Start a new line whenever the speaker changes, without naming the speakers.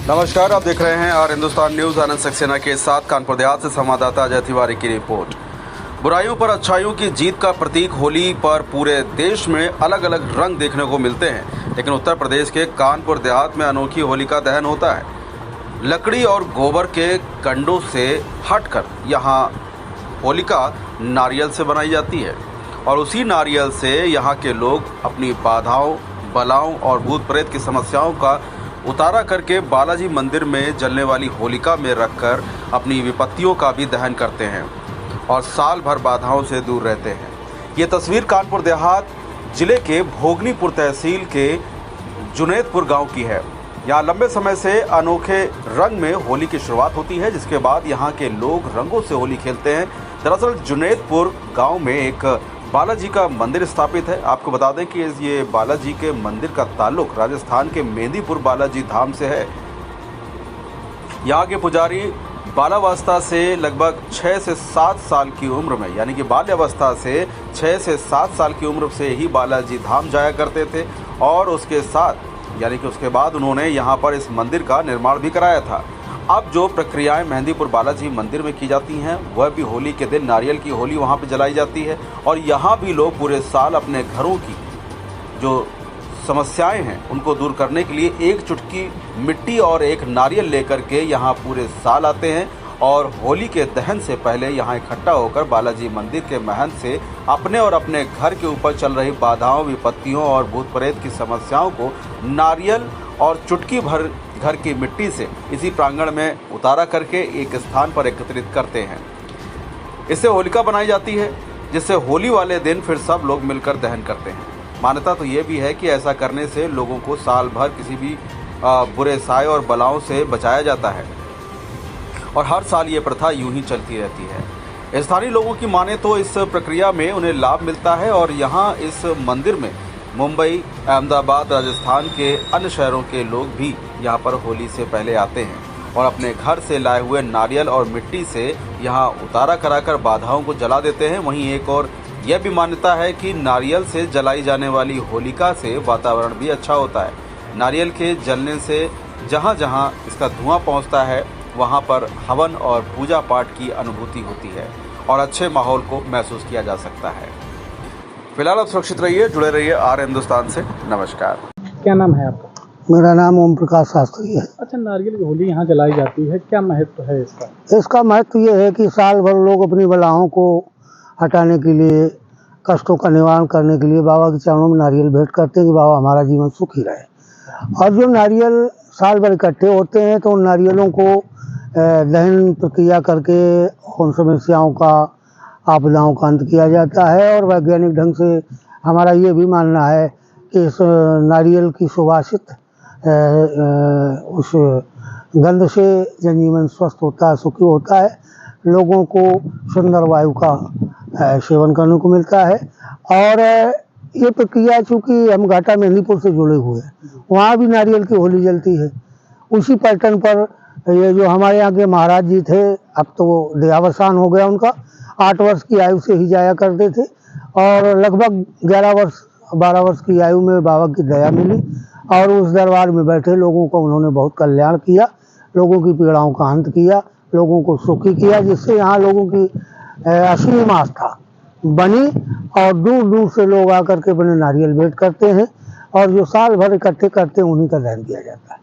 नमस्कार, आप देख रहे हैं और हिंदुस्तान न्यूज। आनंद सक्सेना के साथ कानपुर देहात से संवाददाता अजय तिवारी की रिपोर्ट। बुराइयों पर अच्छाइयों की जीत का प्रतीक होली पर पूरे देश में अलग अलग रंग देखने को मिलते हैं, लेकिन उत्तर प्रदेश के कानपुर देहात में अनोखी होलिका दहन होता है। लकड़ी और गोबर के कंडों से हटकर यहाँ होलिका नारियल से बनाई जाती है और उसी नारियल से यहाँ के लोग अपनी बाधाओं, बलाओं और भूत प्रेत की समस्याओं का उतारा करके बालाजी मंदिर में जलने वाली होलिका में रखकर अपनी विपत्तियों का भी दहन करते हैं और साल भर बाधाओं से दूर रहते हैं। ये तस्वीर कानपुर देहात जिले के भोगनीपुर तहसील के जुनैदपुर गांव की है। यहाँ लंबे समय से अनोखे रंग में होली की शुरुआत होती है, जिसके बाद यहाँ के लोग रंगों से होली खेलते हैं। दरअसल जुनैदपुर गांव में एक बालाजी का मंदिर स्थापित है। आपको बता दें कि ये बालाजी के मंदिर का ताल्लुक राजस्थान के मेहंदीपुर बालाजी धाम से है। यहाँ के पुजारी बालावस्था से लगभग 6 से 7 साल की उम्र में, यानी कि बाल्यावस्था से 6 से 7 साल की उम्र से ही बालाजी धाम जाया करते थे और उसके साथ यानी कि उसके बाद उन्होंने यहाँ पर इस मंदिर का निर्माण भी कराया था। अब जो प्रक्रियाएं मेहंदीपुर बालाजी मंदिर में की जाती हैं, वह भी होली के दिन नारियल की होली वहाँ पर जलाई जाती है और यहाँ भी लोग पूरे साल अपने घरों की जो समस्याएं हैं उनको दूर करने के लिए एक चुटकी मिट्टी और एक नारियल लेकर के यहाँ पूरे साल आते हैं और होली के दहन से पहले यहाँ इकट्ठा होकर बालाजी मंदिर के महंत से अपने और अपने घर के ऊपर चल रही बाधाओं, विपत्तियों और भूत प्रेत की समस्याओं को नारियल और चुटकी भर घर की मिट्टी से इसी प्रांगण में उतारा करके एक स्थान पर एकत्रित करते हैं। इससे होलिका बनाई जाती है, जिससे होली वाले दिन फिर सब लोग मिलकर दहन करते हैं। मान्यता तो ये भी है कि ऐसा करने से लोगों को साल भर किसी भी बुरे साए और बलाओं से बचाया जाता है और हर साल ये प्रथा यूं ही चलती रहती है। स्थानीय लोगों की माने तो इस प्रक्रिया में उन्हें लाभ मिलता है और यहाँ इस मंदिर में मुंबई, अहमदाबाद, राजस्थान के अन्य शहरों के लोग भी यहाँ पर होली से पहले आते हैं और अपने घर से लाए हुए नारियल और मिट्टी से यहाँ उतारा कराकर बाधाओं को जला देते हैं। वहीं एक और यह भी मान्यता है कि नारियल से जलाई जाने वाली होलिका से वातावरण भी अच्छा होता है। नारियल के जलने से जहाँ जहाँ इसका धुआं पहुँचता है वहाँ पर हवन और पूजा पाठ की अनुभूति होती है और अच्छे माहौल को महसूस किया जा सकता है। फिलहाल आप सुरक्षित रहिए, जुड़े रहिए आर हिंदुस्तान से। नमस्कार।
क्या नाम है आपका?
मेरा नाम ओम प्रकाश शास्त्री है।
अच्छा, नारियल की होली यहाँ जलाई जाती है, क्या महत्व है इसका?
इसका महत्व ये है कि साल भर लोग अपनी बलाओं को हटाने के लिए, कष्टों का निवारण करने के लिए बाबा के चरणों में नारियल भेंट करते हैं कि बाबा हमारा जीवन सुखी रहे। और जो नारियल साल भर इकट्ठे होते हैं तो उन नारियलों को दहन प्रक्रिया करके उन समस्याओं का, आपदाओं का अंत किया जाता है। और वैज्ञानिक ढंग से हमारा ये भी मानना है कि इस नारियल की सुवासित उस गंध से जनजीवन स्वस्थ होता है, सुखी होता है, लोगों को सुंदर वायु का सेवन करने को मिलता है। और ये प्रक्रिया चूँकि हम घाटा मेहंदीपुर से जुड़े हुए हैं, वहाँ भी नारियल की होली जलती है। उसी पैटर्न पर ये जो हमारे यहाँ के महाराज जी थे, अब तो देहावसान हो गया उनका, 8 वर्ष की आयु से ही जाया करते थे और लगभग 12 वर्ष की आयु में बाबा की दया मिली और उस दरबार में बैठे लोगों को उन्होंने बहुत कल्याण किया, लोगों की पीड़ाओं का अंत किया, लोगों को सुखी किया, जिससे यहाँ लोगों की असीम आस्था बनी और दूर दूर से लोग आकर के अपने नारियल भेंट करते हैं और जो साल भर इकट्ठे करते हैं उन्हीं का दहन किया जाता है।